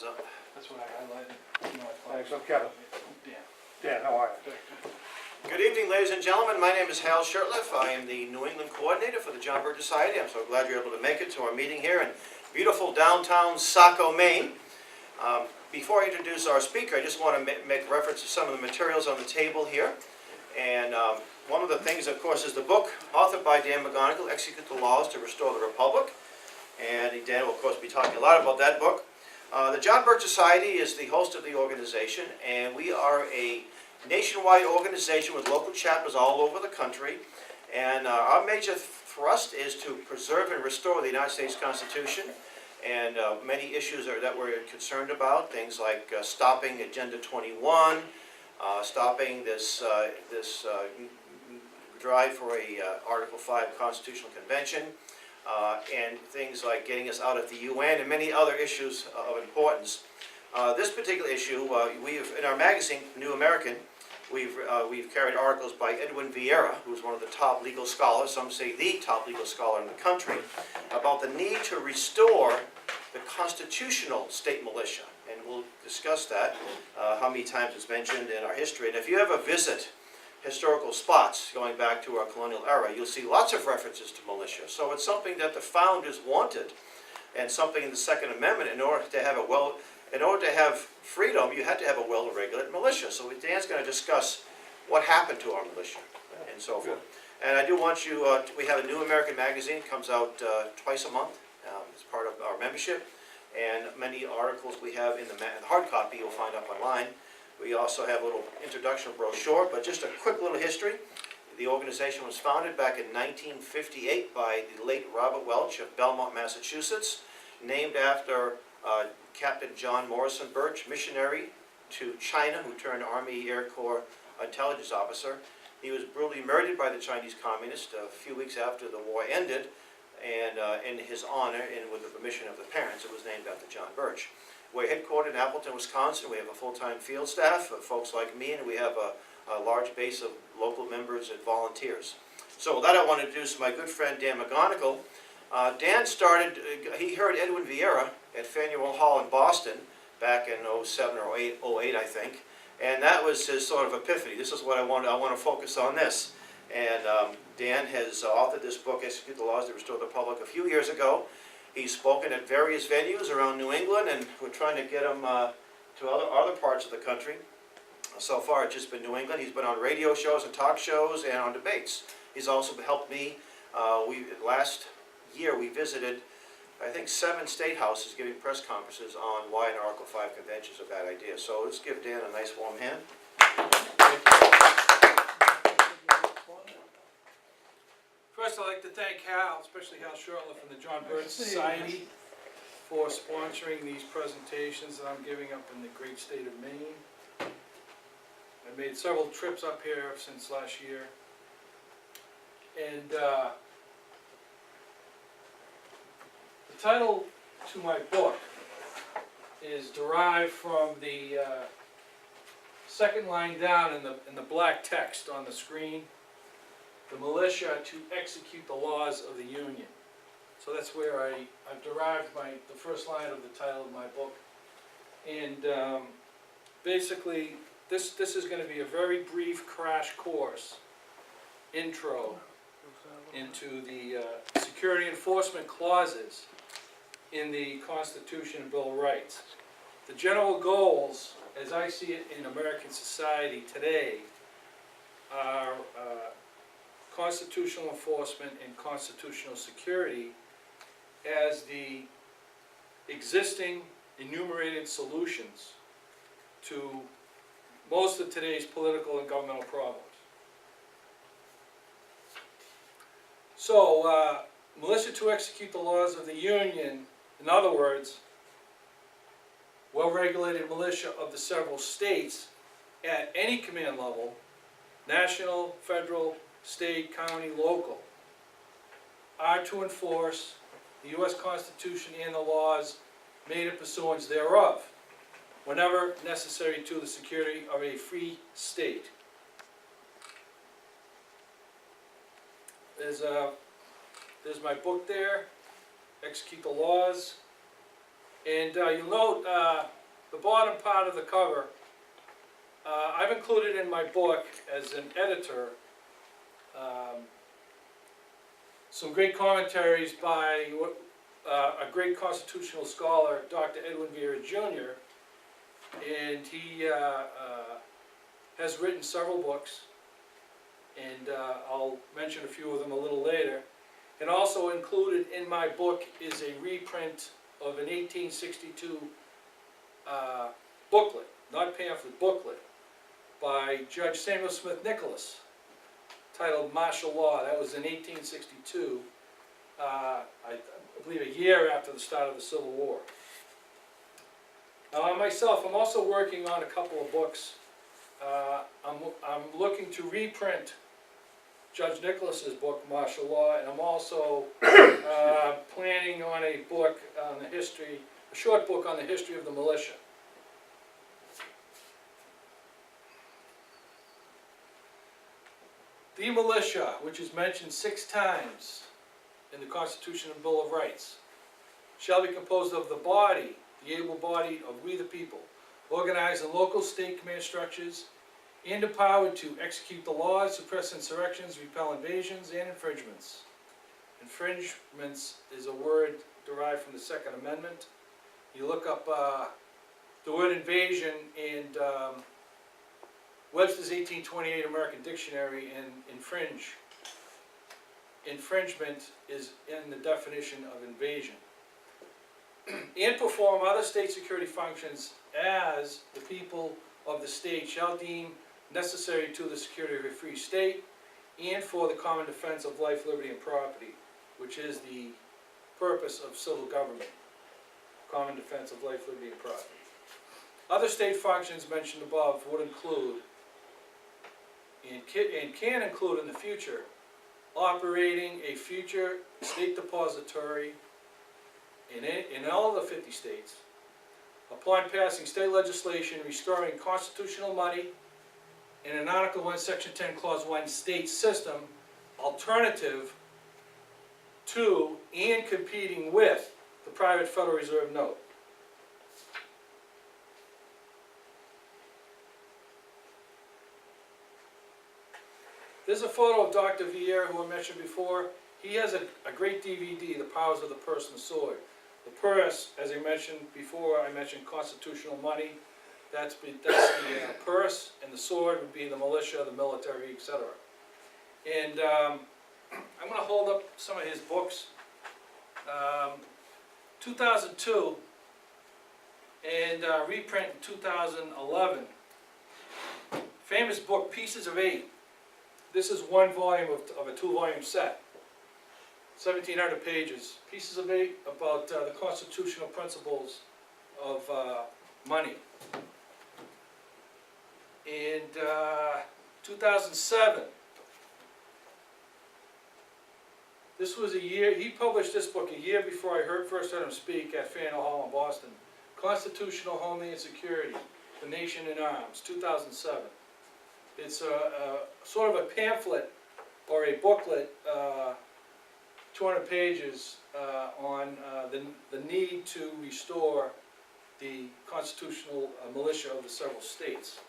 That's what I highlighted. Thanks, I'm Kevin. Dan. Dan, how are you? Good evening, ladies and gentlemen. My name is Hal Shurtleff. I am the New England coordinator for the John Birch Society. I'm so glad you're able to make it to our meeting here in beautiful downtown Saco, Maine. Before I introduce our speaker, I just want to make reference to some of the materials on the table here. And one of the things, of course, is the book authored by Dan McGonigal, Execute the Laws to Restore the Republic. And Dan will, of course, be talking a lot about that book. The John Birch Society is the host of the organization, and we are a nationwide organization with local chapters all over the country. And our major thrust is to preserve and restore the United States Constitution. And many issues that we're concerned about, things like stopping Agenda 21, stopping this drive for a Article 5 Constitutional Convention, and things like getting us out of the UN and many other issues of importance. This particular issue, in our magazine, New American, we've carried articles by Edwin Vieira, who's one of the top legal scholars, some say the top legal scholar in the country, about the need to restore the constitutional state militia. And we'll discuss that, how many times it's mentioned in our history. And if you ever visit historical spots going back to our colonial era, you'll see lots of references to militia. So it's something that the founders wanted, and something in the Second Amendment. In order to have freedom, you had to have a well-regulated militia. So Dan's going to discuss what happened to our militia and so forth. And I do want you, we have a New American magazine, comes out twice a month. It's part of our membership. And many articles we have in the hard copy you'll find up online. We also have a little introduction brochure, but just a quick little history. The organization was founded back in 1958 by the late Robert Welch of Belmont, Massachusetts, named after Captain John Morrison Birch, missionary to China, who turned Army Air Corps intelligence officer. He was brutally murdered by the Chinese communists a few weeks after the war ended, and in his honor and with the permission of the parents, it was named after John Birch. We're headquartered in Appleton, Wisconsin. We have a full-time field staff of folks like me, and we have a large base of local members and volunteers. So with that, I want to introduce my good friend Dan McGonigal. Dan started, he heard Edwin Vieira at Faneuil Hall in Boston back in 07 or 08, I think, and that was his sort of epiphany. This is what I want to focus on this. And Dan has authored this book, Execute the Laws to Restore the Republic, a few years ago. He's spoken at various venues around New England, and we're trying to get him to other parts of the country. So far, it's just been New England. He's been on radio shows and talk shows and on debates. He's also helped me. Last year, we visited, I think, 7 state houses giving press conferences on why an Article 5 convention is a bad idea. So let's give Dan a nice warm hand. First, I'd like to thank Hal, especially Hal Shurtleff from the John Birch Society, for sponsoring these presentations that I'm giving up in the great state of Maine. I made several trips up here since last year. And the title to my book is derived from the second line down in the black text on the screen. The militia to execute the laws of the Union. So that's where I've derived the first line of the title of my book. And basically, this is going to be a very brief crash course, intro into the security enforcement clauses in the Constitution and Bill of Rights. The general goals, as I see it in American society today, are constitutional enforcement and constitutional security as the existing enumerated solutions to most of today's political and governmental problems. So, militia to execute the laws of the Union, in other words, well-regulated militia of the several states at any command level, national, federal, state, county, local, are to enforce the U.S. Constitution and the laws made in pursuance thereof, whenever necessary to the security of a free state. There's my book there, Execute the Laws. And you'll note the bottom part of the cover, I've included in my book as an editor some great commentaries by a great constitutional scholar, Dr. Edwin Vieira Jr., and he has written several books, and I'll mention a few of them a little later. And also included in my book is a reprint of an 1862 booklet, not pamphlet, booklet, by Judge Samuel Smith Nicholas, titled Martial Law. That was in 1862, I believe a year after the start of the Civil War. Now, myself, I'm also working on a couple of books. I'm looking to reprint Judge Nicholas's book, Martial Law, and I'm also planning on a book on the history, a short book on the history of the militia. The militia, which is mentioned 6 times in the Constitution and Bill of Rights, shall be composed of the body, the able-bodied of we the people, organized in local state command structures, and empowered to execute the laws, suppress insurrections, repel invasions and infringements. Infringements is a word derived from the Second Amendment. You look up the word invasion and Webster's 1828 American Dictionary, and infringement is in the definition of invasion. And perform other state security functions as the people of the state shall deem necessary to the security of a free state and for the common defense of life, liberty, and property, which is the purpose of civil government, common defense of life, liberty, and property. Other state functions mentioned above would include, and can include in the future, operating a future state depository in all the 50 states, upon passing state legislation restoring constitutional money in an Article 1, Section 10, Clause 1 state system, alternative to and competing with the private Federal Reserve note. There's a photo of Dr. Vieira, who I mentioned before. He has a great DVD, The Powers of the Purse and the Sword. The purse, as I mentioned before, I mentioned constitutional money. That's the purse, and the sword would be the militia, the military, etc. And I'm going to hold up some of his books. 2002 and reprint in 2011. Famous book, Pieces of 8. This is one volume of a 2-volume set. 1,700 pages. Pieces of 8 about the constitutional principles of money. In 2007, this was a year, he published this book a year before I first heard him speak at Faneuil Hall in Boston. Constitutional Homeland Security, The Nation in Arms, 2007. It's sort of a pamphlet or a booklet, 200 pages on the need to restore the constitutional militia of the several states.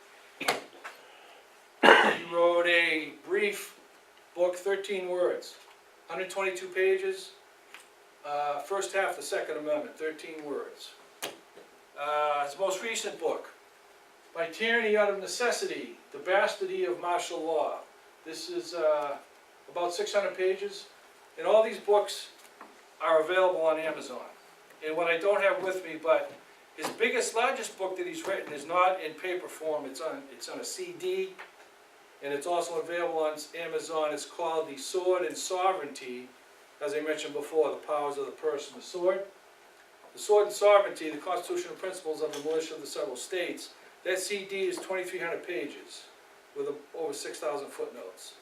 He wrote a brief book, 13 words, 122 pages, first half the Second Amendment, 13 words. His most recent book, By Tyranny Out of Necessity, The Bastardy of Martial Law. This is about 600 pages, and all these books are available on Amazon. And what I don't have with me, but his largest book that he's written is not in paper form, it's on a CD, and it's also available on Amazon. It's called The Sword and Sovereignty, as I mentioned before, The Powers of the Purse and the Sword. The Sword and Sovereignty, the Constitutional Principles of the Militia of the Several States. That CD is 2,300 pages with over 6,000 footnotes.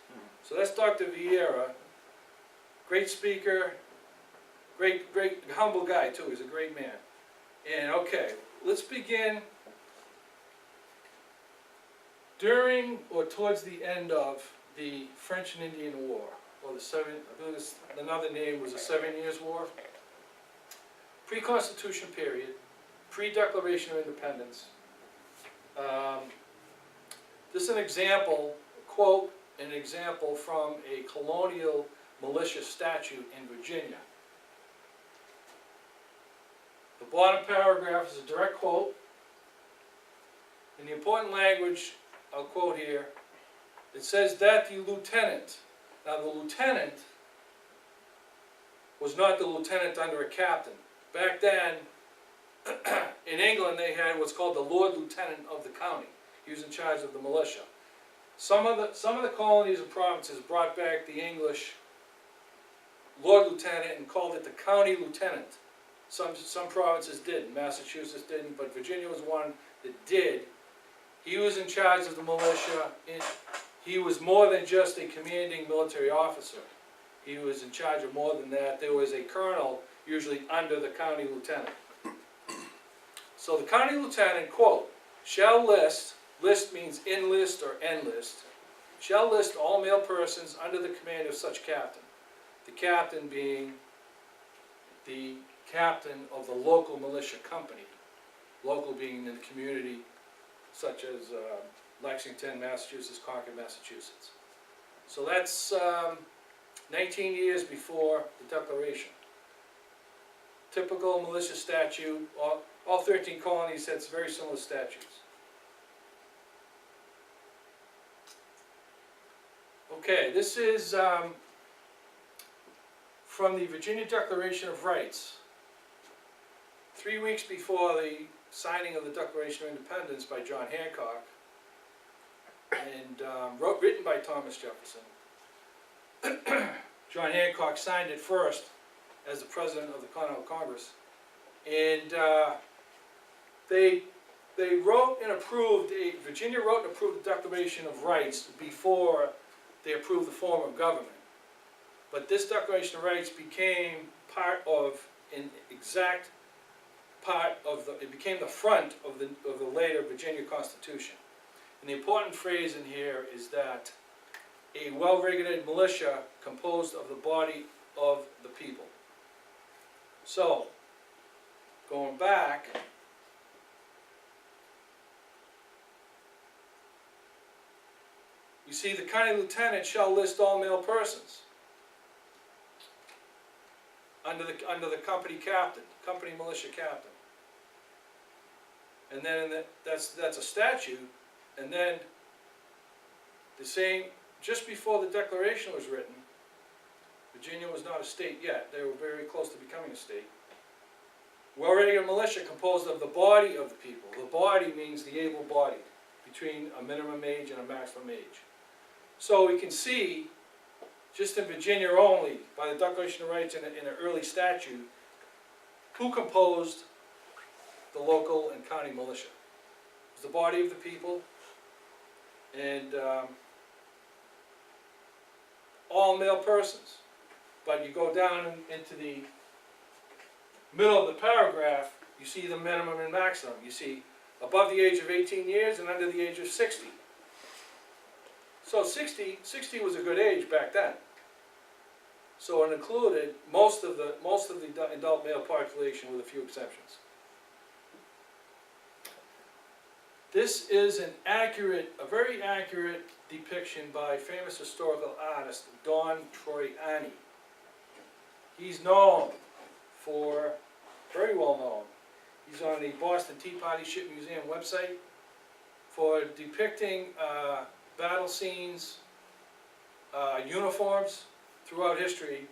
So that's Dr. Vieira, great speaker, great humble guy too, he's a great man. And okay, let's begin. During or towards the end of the French and Indian War, or I believe another name was the 7 Years' War, pre-Constitution period, pre-Declaration of Independence. This is an example, quote, an example from a colonial militia statute in Virginia. The bottom paragraph is a direct quote. In the important language, I'll quote here, it says that the lieutenant, now the lieutenant was not the lieutenant under a captain. Back then, in England, they had what's called the Lord Lieutenant of the county. He was in charge of the militia. Some of the colonies and provinces brought back the English Lord Lieutenant and called it the county lieutenant. Some provinces didn't. Massachusetts didn't, but Virginia was one that did. He was in charge of the militia. He was more than just a commanding military officer. He was in charge of more than that. There was a colonel, usually under the county lieutenant. So the county lieutenant, quote, shall list means enlist or enlist, shall list all male persons under the command of such captain. The captain being the captain of the local militia company. Local being in the community, such as Lexington, Massachusetts, Concord, Massachusetts. So that's 19 years before the Declaration. Typical militia statute, all 13 colonies had very similar statutes. Okay, this is from the Virginia Declaration of Rights. 3 weeks before the signing of the Declaration of Independence by John Hancock, and written by Thomas Jefferson. John Hancock signed it first as the President of the Continental Congress, and Virginia wrote and approved the Declaration of Rights before they approved the form of government. But this Declaration of Rights became it became the front of the later Virginia Constitution. And the important phrase in here is that a well-regulated militia composed of the body of the people. So, going back, you see the county lieutenant shall list all male persons under the company captain, company militia captain. And then that's a statute, and then just before the Declaration was written, Virginia was not a state yet. They were very close to becoming a state. Well-regulated militia composed of the body of the people. The body means the able-bodied, between a minimum age and a maximum age. So we can see, just in Virginia only, by the Declaration of Rights in an early statute, who composed the local and county militia. It was the body of the people, and all male persons. But you go down into the middle of the paragraph, you see the minimum and maximum. You see above the age of 18 years and under the age of 60. So 60 was a good age back then. So it included most of the adult male population, with a few exceptions. This is a very accurate depiction by famous historical artist Don Troiani. He's known for, very well known, he's on the Boston Tea Party Ship Museum website for depicting battle scenes, uniforms throughout history,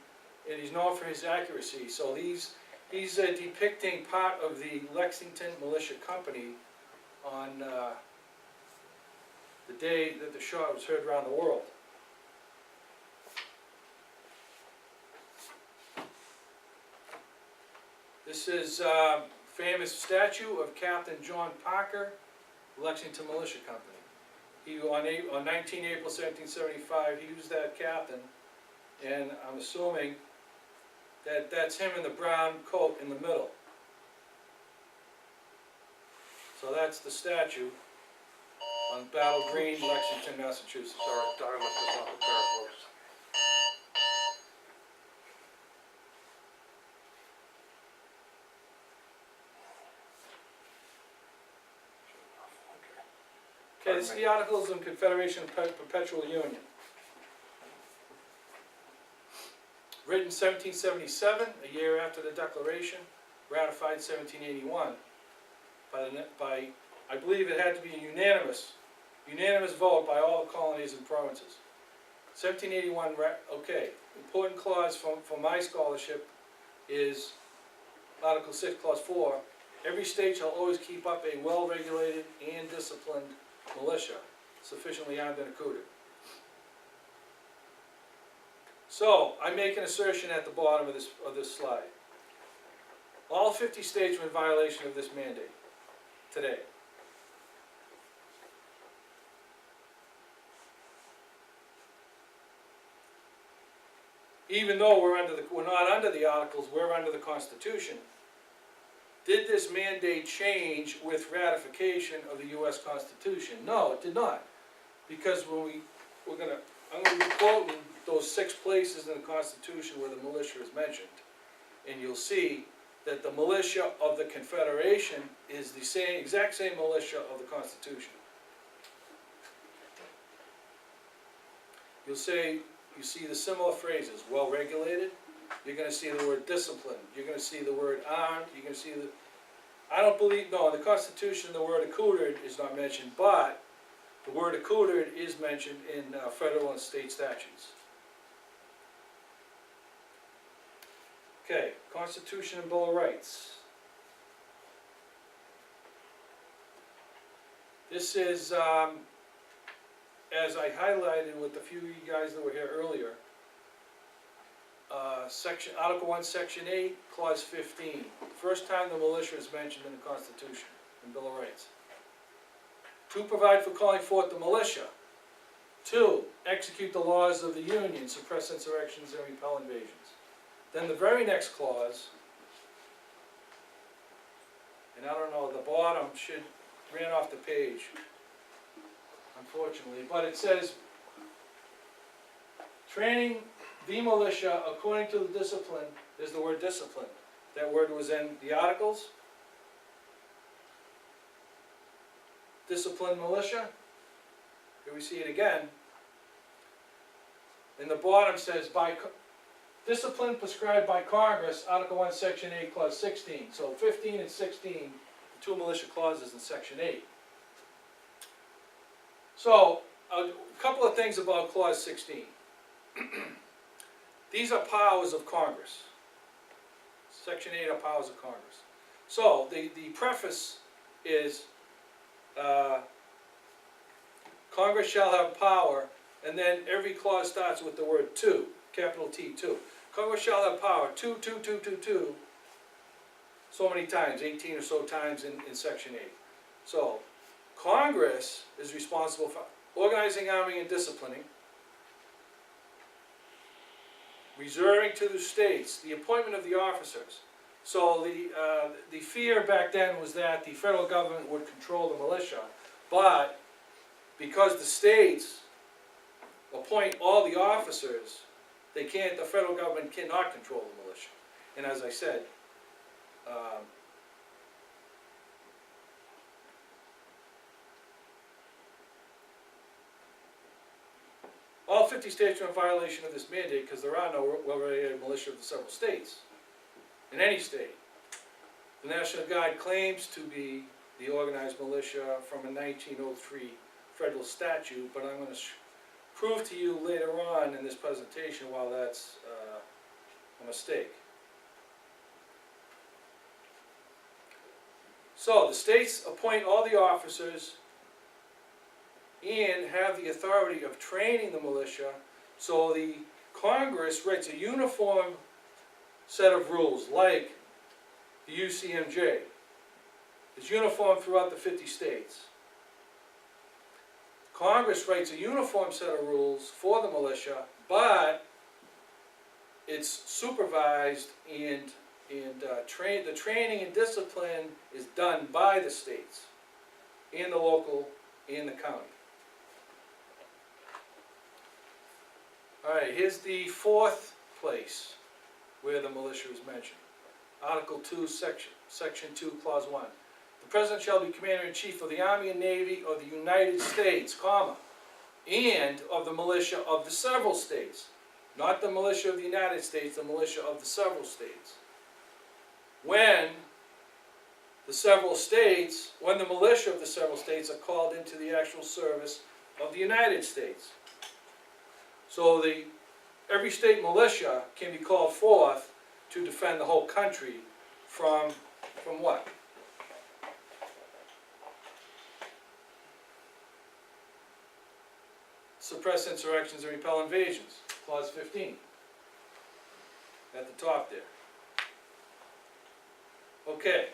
and he's known for his accuracy. So he's depicting part of the Lexington Militia Company on the day that the shot was heard around the world. This is a famous statue of Captain John Parker, Lexington Militia Company. He, on 19 April 1775, he was that captain, and I'm assuming that that's him in the brown coat in the middle. So that's the statue on Battle Green, Lexington, Massachusetts. Sorry, Dartmouth is not the parables. Okay, this is the Articles of Confederation of Perpetual Union. Written 1777, a year after the Declaration, ratified 1781. By, I believe it had to be a unanimous vote by all the colonies and provinces. 1781, okay, important clause for my scholarship is Article 6, Clause 4. Every state shall always keep up a well-regulated and disciplined militia, sufficiently armed and accoutered. So, I make an assertion at the bottom of this slide. All 50 states were in violation of this mandate today. Even though we're not under the Articles, we're under the Constitution. Did this mandate change with ratification of the U.S. Constitution? No, it did not. Because I'm gonna be quoting those 6 places in the Constitution where the militia is mentioned. And you'll see that the militia of the Confederation is the exact same militia of the Constitution. You see the similar phrases, well-regulated, you're gonna see the word discipline, you're gonna see the word armed, you're gonna see no, in the Constitution the word accoutered is not mentioned, but the word accoutered is mentioned in federal and state statutes. Okay, Constitution and Bill of Rights. This is, as I highlighted with a few of you guys that were here earlier, Article 1, Section 8, Clause 15. First time the militia is mentioned in the Constitution and Bill of Rights. 2, provide for calling forth the militia. 2, execute the laws of the Union, suppress insurrections and repel invasions. Then the very next clause, and I don't know, the bottom ran off the page, unfortunately, but it says, training the militia according to the discipline, is the word discipline. That word was in the Articles. Discipline militia. Here we see it again. And the bottom says, discipline prescribed by Congress, Article 1, Section 8, Clause 16. So 15 and 16, the 2 militia clauses in Section 8. So, a couple of things about Clause 16. These are powers of Congress. Section 8 are powers of Congress. So, the preface is, Congress shall have power, and then every clause starts with the word to, capital T, to. Congress shall have power, to, so many times, 18 or so times in Section 8. So, Congress is responsible for organizing, arming, and disciplining, reserving to the states the appointment of the officers. So the fear back then was that the federal government would control the militia, but because the states appoint all the officers, the federal government cannot control the militia. And as I said, all 50 states are in violation of this mandate because there are no well-regulated militia of the several states. In any state. The National Guard claims to be the organized militia from a 1903 federal statute, but I'm going to prove to you later on in this presentation why that's a mistake. So the states appoint all the officers and have the authority of training the militia, so the Congress writes a uniform set of rules, like the UCMJ. It's uniform throughout the 50 states. Congress writes a uniform set of rules for the militia, but it's supervised and the training and discipline is done by the states, and the local, and the county. Alright, here's the 4th place where the militia is mentioned. Article 2, Section 2, Clause 1. The President shall be Commander-in-Chief of the Army and Navy of the United States, comma, and of the militia of the several states. Not the militia of the United States, the militia of the several states. When the militia of the several states are called into the actual service of the United States. So every state militia can be called forth to defend the whole country from what? Suppress insurrections and repel invasions, clause 15, at the top there. Okay,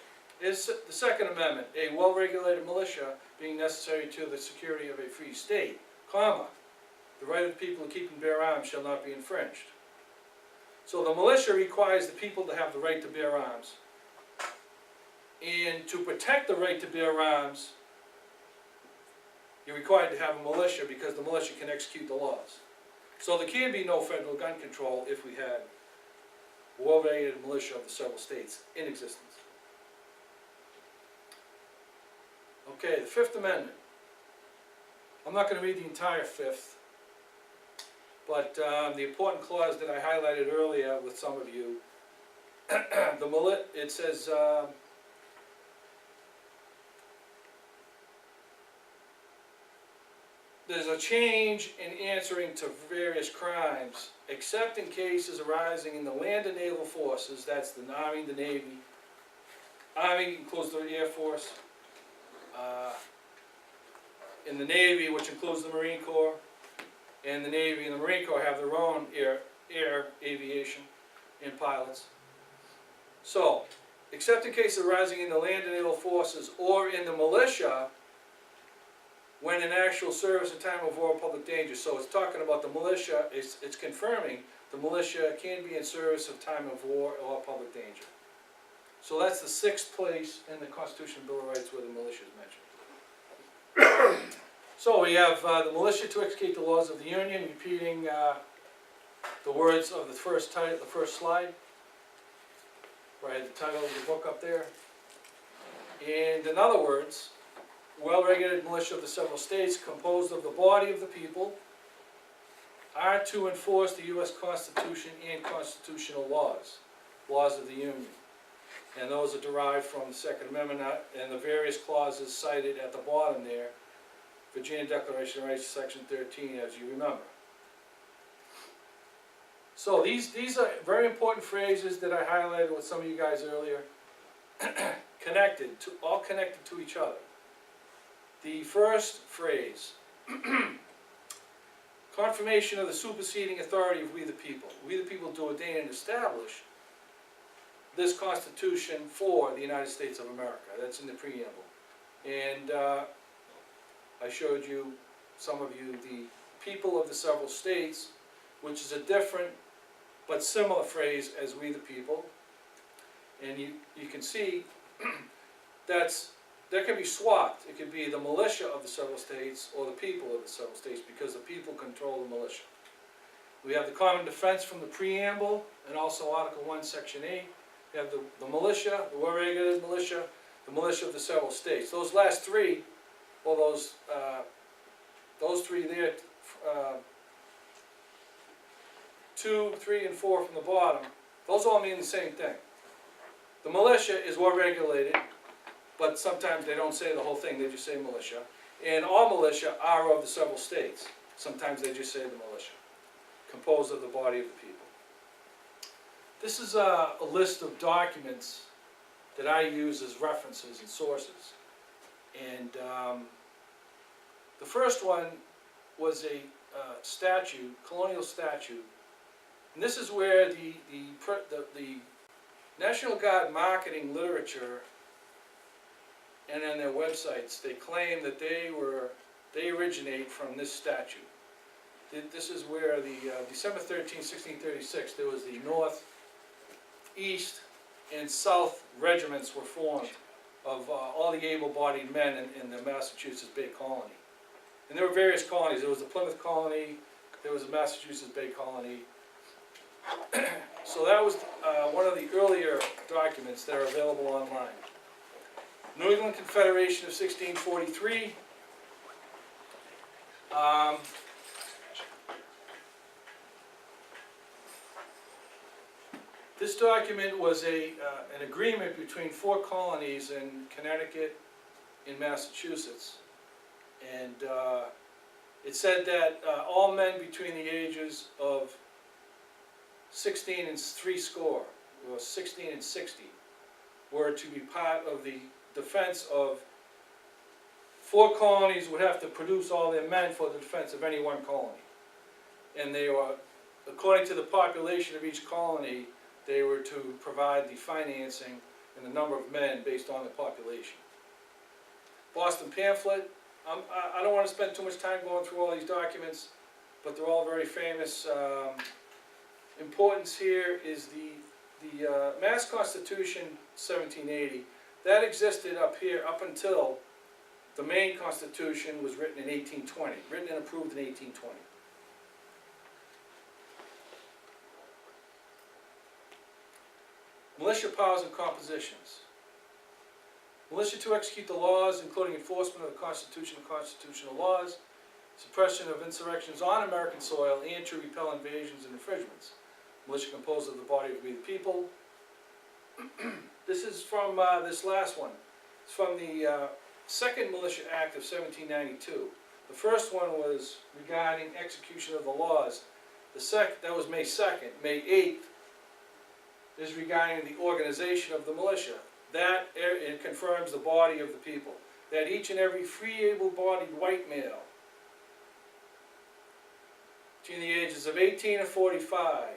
is the Second Amendment, a well-regulated militia being necessary to the security of a free state, comma, the right of the people to keep and bear arms shall not be infringed. So the militia requires the people to have the right to bear arms. And to protect the right to bear arms, you're required to have a militia because the militia can execute the laws. So there can be no federal gun control if we had a well-regulated militia of the several states in existence. Okay, the Fifth Amendment. I'm not going to read the entire Fifth, but the important clause that I highlighted earlier with some of you, it says, there's a change in answering to various crimes, except in cases arising in the land and naval forces, that's the Army, the Navy. Army includes the Air Force. In the Navy, which includes the Marine Corps, and the Navy and the Marine Corps have their own air aviation and pilots. So, except in cases arising in the land and naval forces or in the militia, when in actual service in time of war or public danger. So it's talking about the militia, it's confirming the militia can be in service of time of war or public danger. So that's the sixth place in the Constitution and Bill of Rights where the militia is mentioned. So we have the militia to execute the laws of the Union, repeating the words of the first title, the first slide. Right, the title of the book up there. And in other words, well-regulated militia of the several states, composed of the body of the people, are to enforce the U.S. Constitution and constitutional laws of the Union. And those are derived from the Second Amendment and the various clauses cited at the bottom there, Virginia Declaration of Rights, Section 13, as you remember. So these are very important phrases that I highlighted with some of you guys earlier, all connected to each other. The first phrase, confirmation of the superseding authority of we the people. We the people do ordain and establish this Constitution for the United States of America. That's in the preamble. And I showed you, some of you, the people of the several states, which is a different but similar phrase as we the people. And you can see that can be swapped. It could be the militia of the several states or the people of the several states because the people control the militia. We have the common defense from the preamble and also Article 1, Section 8. We have the militia, the well-regulated militia, the militia of the several states. Those last three, or those three there, 2, 3, and 4 from the bottom, those all mean the same thing. The militia is well-regulated, but sometimes they don't say the whole thing, they just say militia. And all militia are of the several states. Sometimes they just say the militia, composed of the body of the people. This is a list of documents that I use as references and sources. And the first one was a statute, colonial statute. And this is where the National Guard marketing literature and on their websites, they claim that they originate from this statute. This is where the December 13, 1636, there was the North, East, and South regiments were formed of all the able-bodied men in the Massachusetts Bay Colony. And there were various colonies. There was the Plymouth Colony, there was the Massachusetts Bay Colony. So that was one of the earlier documents that are available online. New England Confederation of 1643. This document was an agreement between 4 colonies in Connecticut and Massachusetts. And it said that all men between the ages of 16 and 60, or 16 and 60, were to be part of the defense of 4 colonies would have to produce all their men for the defense of any one colony. And they were, according to the population of each colony, they were to provide the financing and the number of men based on the population. Boston pamphlet. I don't want to spend too much time going through all these documents, but they're all very famous. Importance here is the Mass Constitution 1780. That existed up here up until the Maine Constitution was written in 1820, written and approved in 1820. Militia powers and compositions. Militia to execute the laws, including enforcement of the Constitution and constitutional laws, suppression of insurrections on American soil, and to repel invasions and infringements. Militia composed of the body of the people. This is from this last one. It's from the Second Militia Act of 1792. The first one was regarding execution of the laws. That was May 2nd. May 8th is regarding the organization of the militia. That it confirms the body of the people. That each and every free, able-bodied white male between the ages of 18 and 45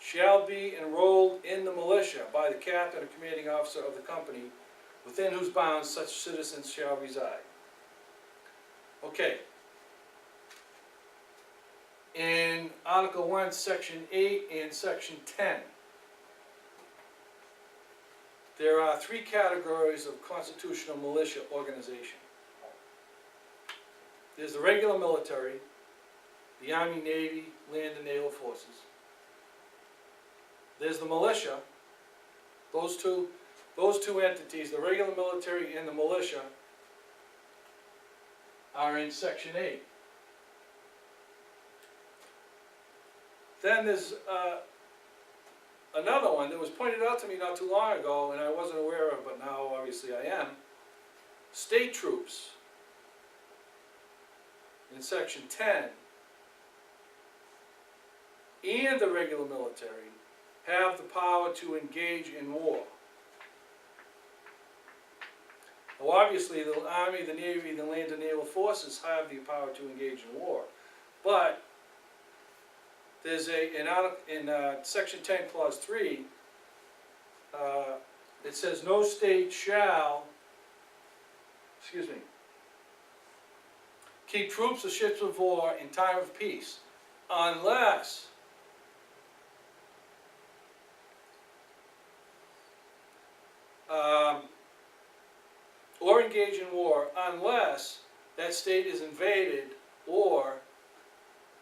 shall be enrolled in the militia by the captain or commanding officer of the company within whose bounds such citizens shall reside. Okay. In Article 1, Section 8 and Section 10, there are 3 categories of constitutional militia organization. There's the regular military, the Army, Navy, Land, and Naval Forces. There's the militia. Those two entities, the regular military and the militia, are in Section 8. Then there's another one that was pointed out to me not too long ago, and I wasn't aware of, but now obviously I am. State troops in Section 10 and the regular military have the power to engage in war. Well, obviously the Army, the Navy, the Land and Naval Forces have the power to engage in war, but there's in Section 10, Clause 3, it says no state shall, keep troops or ships of war in time of peace, unless or engage in war, unless that state is invaded or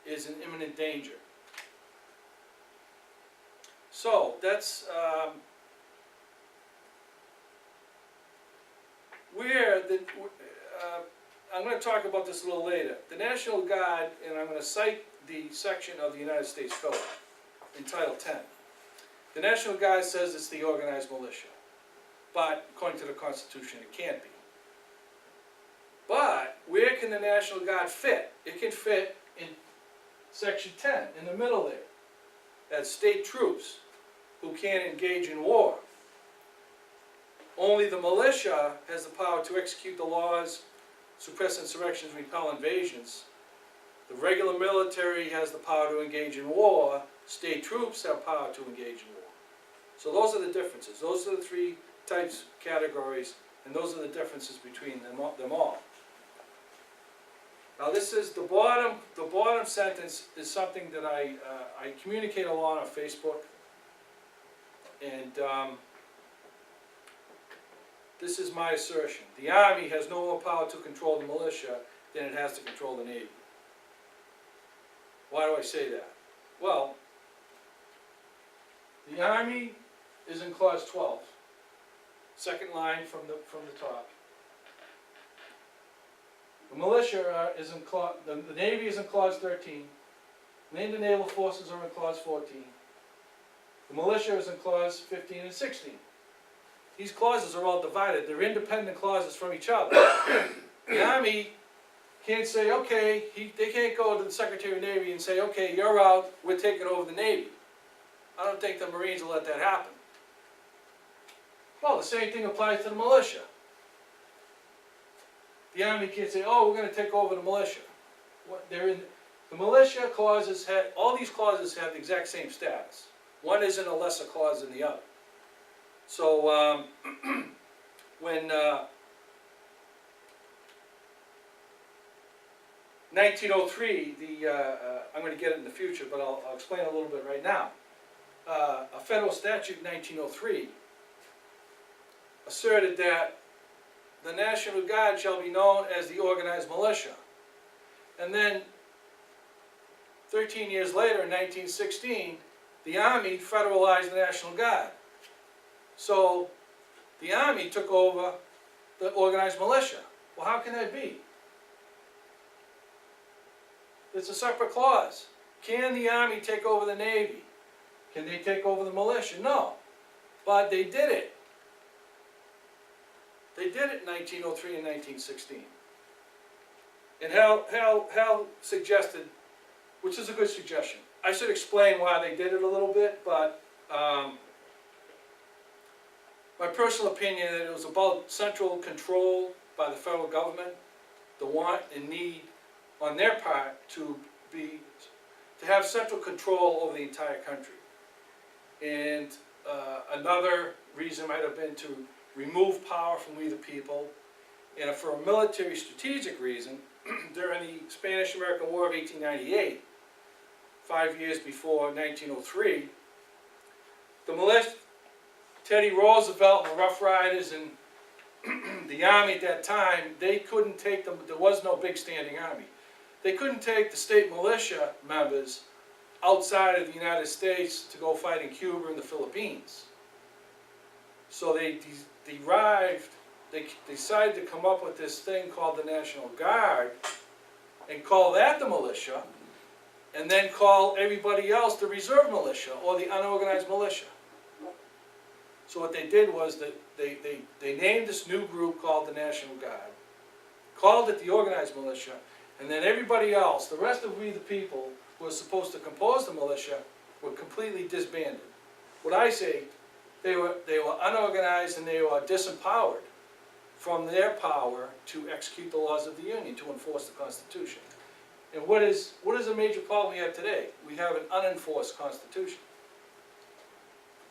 is in imminent danger. So that's where I'm going to talk about this a little later. The National Guard, and I'm going to cite the section of the United States Code in Title 10. The National Guard says it's the organized militia, but according to the Constitution it can't be. But where can the National Guard fit? It can fit in Section 10, in the middle there, as state troops who can't engage in war. Only the militia has the power to execute the laws, suppress insurrections, repel invasions. The regular military has the power to engage in war. State troops have power to engage in war. So those are the differences. Those are the 3 types, categories, and those are the differences between them all. Now this is the bottom sentence is something that I communicate a lot on Facebook, and this is my assertion. The Army has no more power to control the militia than it has to control the Navy. Why do I say that? Well, the Army is in Clause 12. second line from the top. The militia is in clause, the Navy is in clause 13. Land and naval forces are in clause 14. The militia is in clause 15 and 16. These clauses are all divided, they're independent clauses from each other. The Army can't say, okay, they can't go to the Secretary of Navy and say, okay, you're out, we're taking over the Navy. I don't think the Marines will let that happen. Well, the same thing applies to the militia. The Army can't say, oh, we're going to take over the militia. The militia clauses all these clauses have the exact same status. One isn't a lesser clause than the other. So when 1903, I'm going to get it in the future, but I'll explain a little bit right now. A federal statute in 1903 asserted that the National Guard shall be known as the organized militia. And then 13 years later, in 1916, the Army federalized the National Guard. So the Army took over the organized militia. Well, how can that be? It's a separate clause. Can the Army take over the Navy? Can they take over the militia? No. But they did it. They did it in 1903 and 1916. And Hal suggested, which is a good suggestion. I should explain why they did it a little bit, but my personal opinion is that it was about central control by the federal government, the want and need on their part to have central control over the entire country. And another reason might have been to remove power from we the people, and for a military strategic reason, during the Spanish-American War of 1898, 5 years before 1903, the militia, Teddy Roosevelt and the Rough Riders and the Army at that time, they couldn't take them, there was no big standing army. They couldn't take the state militia members outside of the United States to go fight in Cuba and the Philippines. So they decided to come up with this thing called the National Guard and call that the militia, and then call everybody else the reserve militia or the unorganized militia. So what they did was that they named this new group called the National Guard, called it the organized militia, and then everybody else, the rest of we the people, who was supposed to compose the militia, were completely disbanded. What I say, they were unorganized and they were disempowered from their power to execute the laws of the Union, to enforce the Constitution. And what is a major problem we have today? We have an unenforced Constitution.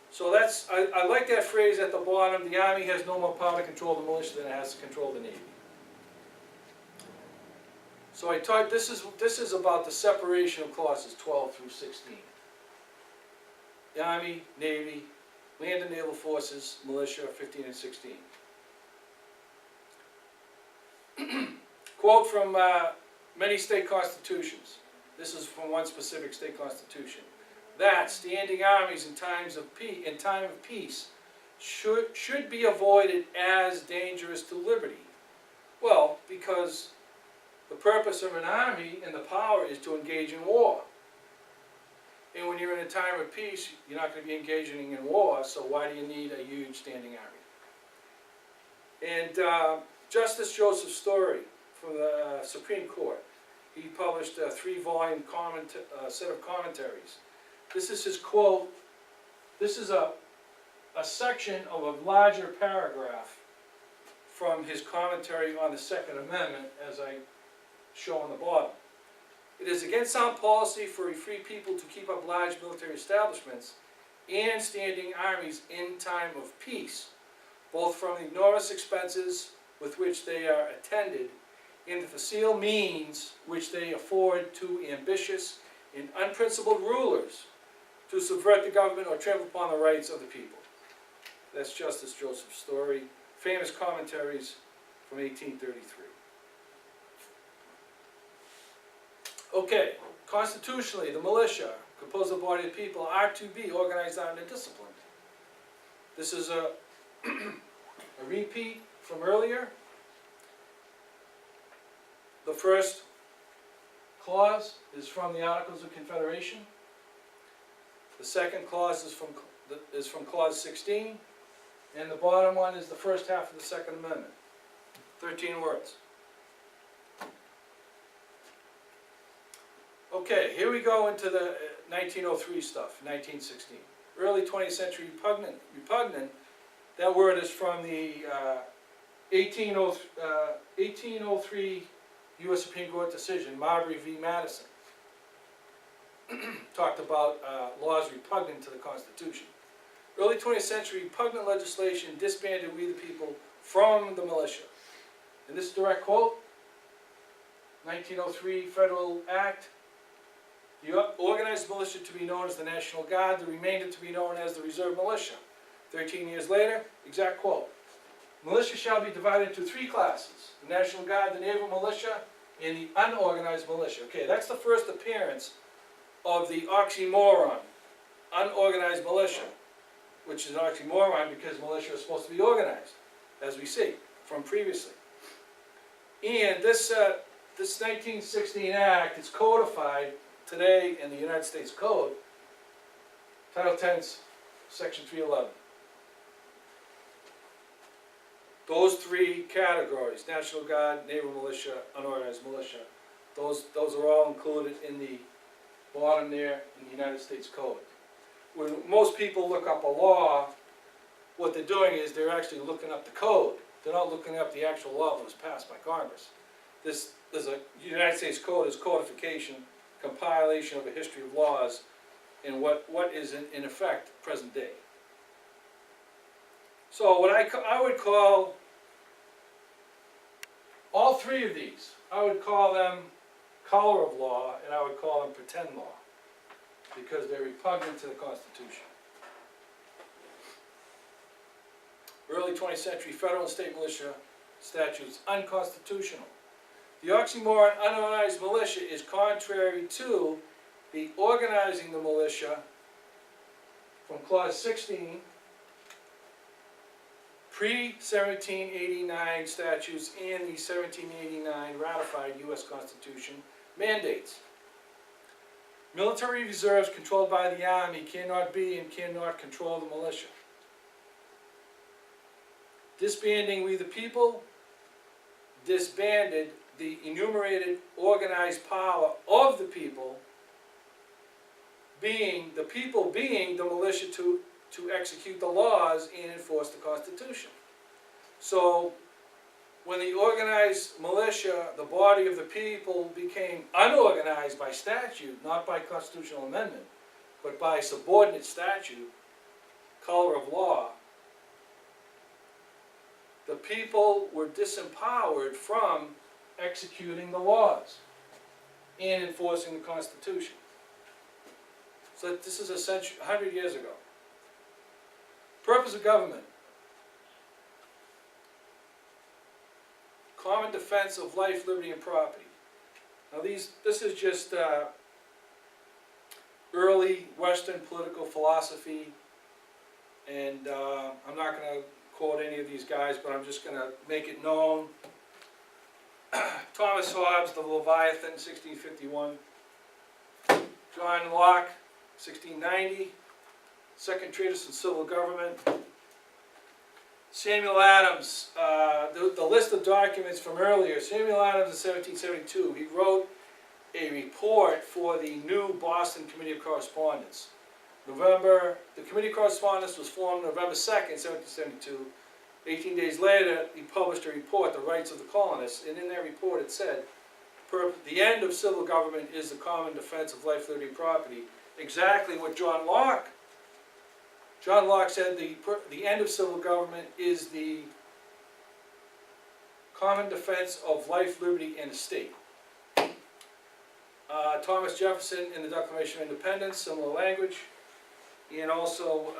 So that's, I like that phrase at the bottom, the Army has no more power to control the militia than it has to control the Navy. So I talked, this is about the separation of clauses 12 through 16. The Army, Navy, Land and Naval Forces, Militia, 15 and 16. Quote from many state constitutions. This is from one specific state constitution. That standing armies in time of peace should be avoided as dangerous to liberty. Well, because the purpose of an army and the power is to engage in war. And when you're in a time of peace, you're not going to be engaging in war, so why do you need a huge standing army? And Justice Joseph Story from the Supreme Court, he published a 3-volume set of commentaries. This is his quote. This is a section of a larger paragraph from his commentary on the Second Amendment, as I show on the bottom. It is against sound policy for a free people to keep up large military establishments and standing armies in time of peace, both from the enormous expenses with which they are attended and the facile means which they afford to ambitious and unprincipled rulers to subvert the government or trample upon the rights of the people. That's Justice Joseph Story, famous commentaries from 1833. Okay, constitutionally, the militia, composed of a body of people, are to be organized, armed, and disciplined. This is A repeat from earlier. The first clause is from the Articles of Confederation. The second clause is from clause 16. And the bottom one is the first half of the Second Amendment. 13 words. Okay, here we go into the 1903 stuff, 1916. Early 20th century repugnant, that word is from the 1803 U.S. Supreme Court decision, Marbury v. Madison. Talked about laws repugnant to the Constitution. Early 20th century repugnant legislation disbanded we the people from the militia. And this is a direct quote, 1903 Federal Act. The organized militia to be known as the National Guard, the remainder to be known as the Reserve Militia. 13 years later, exact quote. Militia shall be divided into 3 classes: the National Guard, the Naval Militia, and the unorganized militia. Okay, that's the first appearance of the oxymoron, unorganized militia, which is an oxymoron because militia is supposed to be organized, as we see from previously. And this 1916 Act is codified today in the United States Code, Title 10, Section 311. Those 3 categories, National Guard, Naval Militia, unorganized militia, those are all included in the bottom there in the United States Code. When most people look up a law, what they're doing is they're actually looking up the code. They're not looking up the actual law that was passed by Congress. This is a United States Code is codification, compilation of a history of laws, and what is in effect present day. So what I would call all 3 of these, I would call them color of law, and I would call them pretend law, because they're repugnant to the Constitution. Early 20th century federal and state militia statutes, unconstitutional. The oxymoron unorganized militia is contrary to the organizing the militia from clause 16, pre-1789 statutes and the 1789 ratified U.S. Constitution mandates. Military reserves controlled by the Army cannot be and cannot control the militia. Disbanding we the people disbanded the enumerated organized power of the people being the militia to execute the laws and enforce the Constitution. So when the organized militia, the body of the people, became unorganized by statute, not by constitutional amendment, but by subordinate statute, color of law, the people were disempowered from executing the laws and enforcing the Constitution. So this is a century, 100 years ago. Purpose of government. Common defense of life, liberty, and property. Now this is just early Western political philosophy, and I'm not going to quote any of these guys, but I'm just going to make it known. Thomas Hobbes, The Leviathan, 1651. John Locke, 1690. Second Treatise on Civil Government. Samuel Adams, the list of documents from earlier. Samuel Adams in 1772, he wrote a report for the new Boston Committee of Correspondence. The Committee of Correspondence was formed November 2nd, 1772. 18 days later, he published a report, The Rights of the Colonists, and in that report it said, the end of civil government is the common defense of life, liberty, and property. Exactly what John Locke said, the end of civil government is the common defense of life, liberty, and the state. Thomas Jefferson in the Declaration of Independence, similar language. And also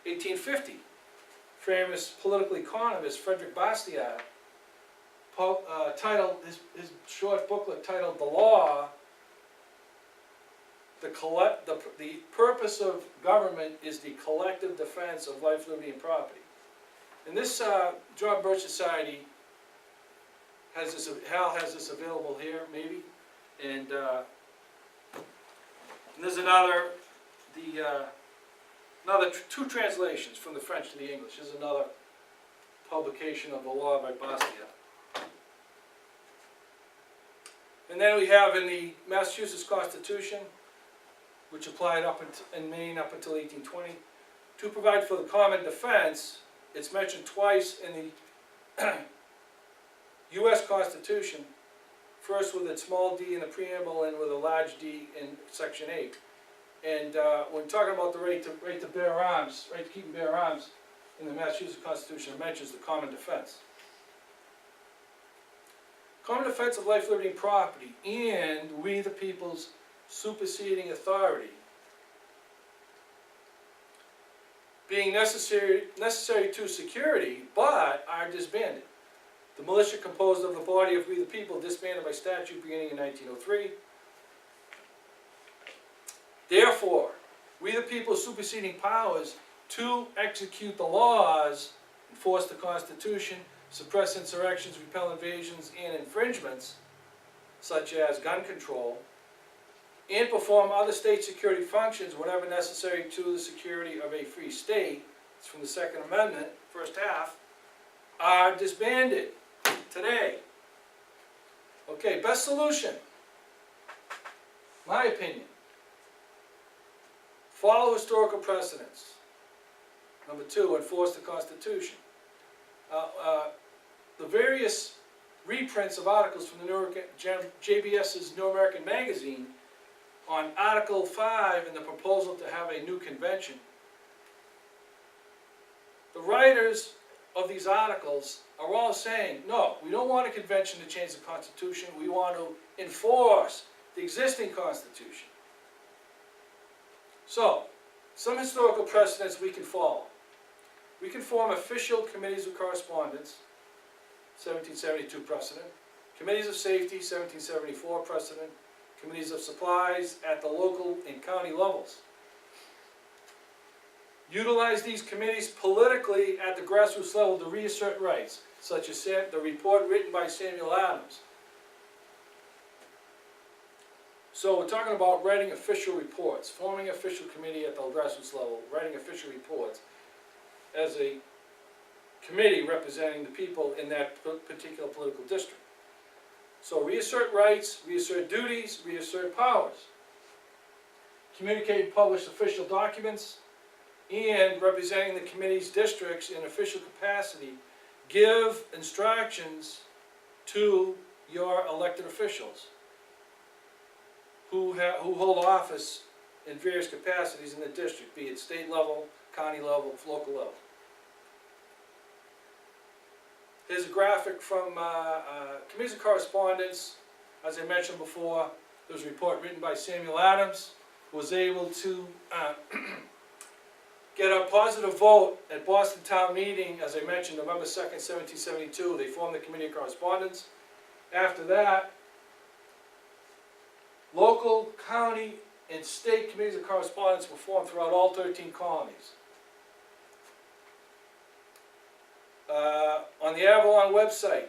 1850, famous political economist Frederick Bastiat titled his short booklet titled "The Law." The purpose of government is the collective defense of life, liberty, and property. And this, John Birch Society has this, Hal has this available here, maybe, and there's another, two translations from the French to the English. There's another publication of the law by Basquiat. And then we have in the Massachusetts Constitution, which applied in Maine up until 1820, to provide for the common defense. It's mentioned twice in the U.S. Constitution, first with a small d in the preamble and with a large D in Section 8. And when talking about the right to bear arms, right to keep and bear arms, in the Massachusetts Constitution, it mentions the common defense. Common defense of life, liberty, and property, and we the people's superseding authority, being necessary to security, but are disbanded. The militia composed of the body of we the people disbanded by statute beginning in 1903. Therefore, we the people superseding powers to execute the laws, enforce the Constitution, suppress insurrections, repel invasions and infringements, such as gun control, and perform other state security functions whenever necessary to the security of a free state, it's from the Second Amendment, first half, are disbanded today. Okay, best solution, my opinion, follow historical precedents. Number two, enforce the Constitution. The various reprints of articles from the JBS's New American Magazine on Article 5 and the proposal to have a new convention. The writers of these articles are all saying, no, we don't want a convention to change the Constitution, we want to enforce the existing Constitution. So, some historical precedents we can follow. We can form official committees of correspondence, 1772 precedent, committees of safety, 1774 precedent, committees of supplies at the local and county levels. Utilize these committees politically at the grassroots level to reassert rights, such as the report written by Samuel Adams. So we're talking about writing official reports, forming an official committee at the grassroots level, writing official reports as a committee representing the people in that particular political district. So reassert rights, reassert duties, reassert powers. Communicate and publish official documents, and representing the committee's districts in official capacity, give instructions to your elected officials who hold office in various capacities in the district, be it state level, county level, local level. Here's a graphic from Committees of Correspondence. As I mentioned before, there was a report written by Samuel Adams, who was able to get a positive vote at Boston Town Meeting, as I mentioned, November 2nd, 1772. They formed the Committee of Correspondence. After that, local, county, and state committees of correspondence were formed throughout all 13 colonies. On the Avalon website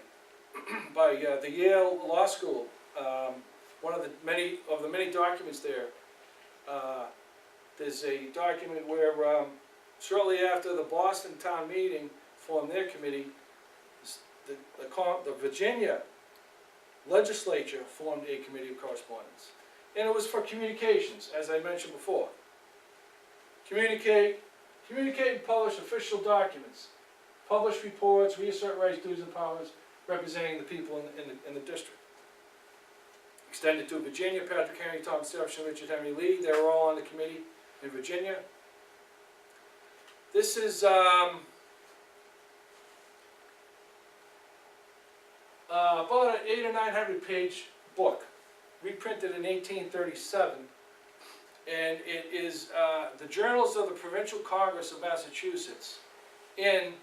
by the Yale Law School, one of the many documents there, there's a document where shortly after the Boston Town Meeting formed their committee, the Virginia legislature formed a committee of correspondence. And it was for communications, as I mentioned before. Communicate and publish official documents. Publish reports, reassert rights, duties, and powers, representing the people in the district. Extended to Virginia, Patrick Henry, Thomas Jefferson, Richard Henry Lee. They were all on the committee in Virginia. This is about an 800 or 900 page book, reprinted in 1837, and it is the Journals of the Provincial Congress of Massachusetts in,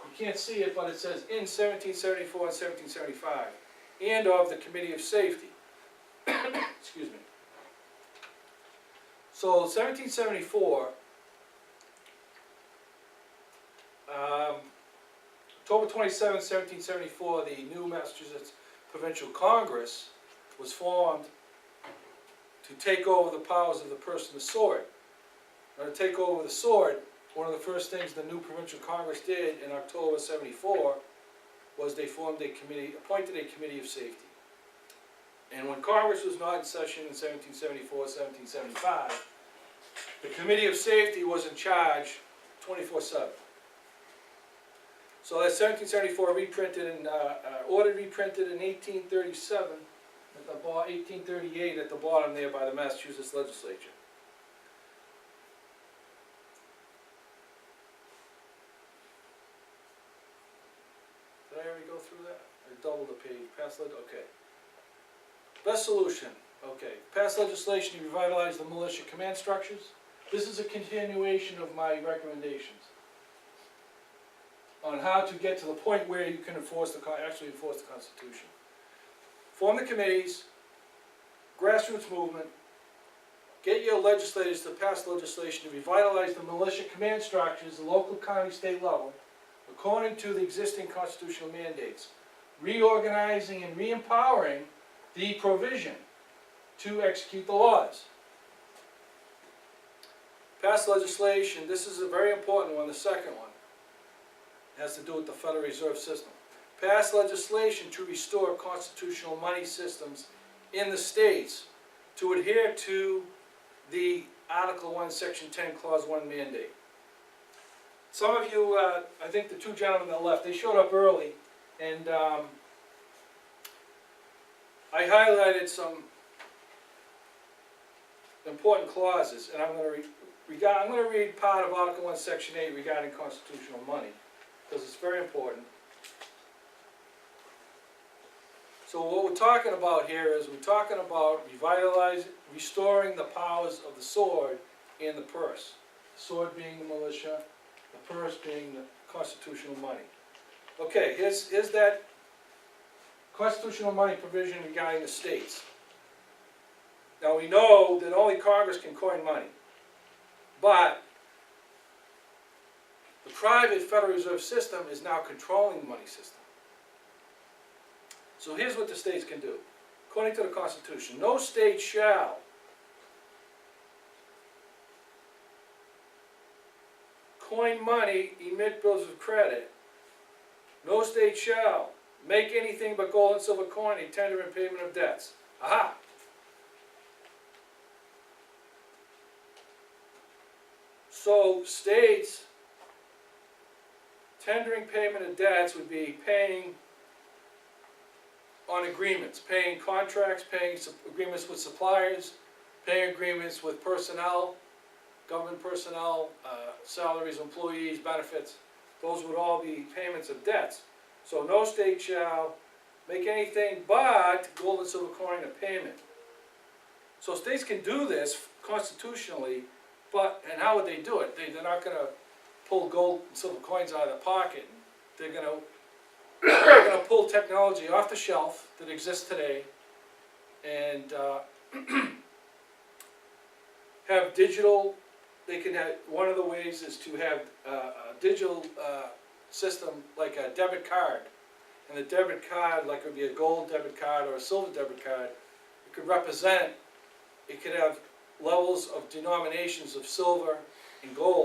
you can't see it, but it says in 1774 and 1775, and of the Committee of Safety. Excuse me. So 1774, October 27, 1774, the new Massachusetts Provincial Congress was formed to take over the powers of the purse and the sword. Now, to take over the sword, one of the first things the new Provincial Congress did in October 74 was they formed a committee, appointed a committee of safety. And when Congress was not in session in 1774, 1775, the committee of safety was in charge 24/7. So that 1774 reprinted and ordered reprinted in 1837, at the 1838 at the bottom there by the Massachusetts legislature. Did I already go through that? I doubled the page. Okay. Best solution. Okay. Pass legislation to revitalize the militia command structures. This is a continuation of my recommendations on how to get to the point where you can actually enforce the Constitution. Form the committees, grassroots movement, get your legislators to pass legislation to revitalize the militia command structures at the local, county, state level, according to the existing constitutional mandates, reorganizing and re-empowering the provision to execute the laws. Pass legislation, this is a very important one, the second one. It has to do with the Federal Reserve System. Pass legislation to restore constitutional money systems in the states to adhere to the Article 1, Section 10, Clause 1 mandate. Some of you, I think the two gentlemen that left, they showed up early, and I highlighted some important clauses, and I'm going to read part of Article 1, Section 8 regarding constitutional money, because it's very important. So what we're talking about here is we're talking about restoring the powers of the sword and the purse. The sword being the militia, the purse being the constitutional money. Okay, here's that constitutional money provision regarding the states. Now we know that only Congress can coin money, but the private Federal Reserve System is now controlling the money system. So here's what the states can do. According to the Constitution, no state shall coin money, emit bills of credit. No state shall make anything but gold and silver coin a tender in payment of debts. Aha! So states tendering payment of debts would be paying on agreements, paying contracts, paying agreements with suppliers, paying agreements with personnel, government personnel, salaries, employees, benefits. Those would all be payments of debts. So no state shall make anything but gold and silver coin a payment. So states can do this constitutionally, and how would they do it? They're not going to pull gold and silver coins out of their pocket. They're going to pull technology off the shelf that exists today and have digital. They can have, one of the ways is to have a digital system like a debit card. And the debit card, like it would be a gold debit card or a silver debit card, it could represent, it could have levels of denominations of silver and gold.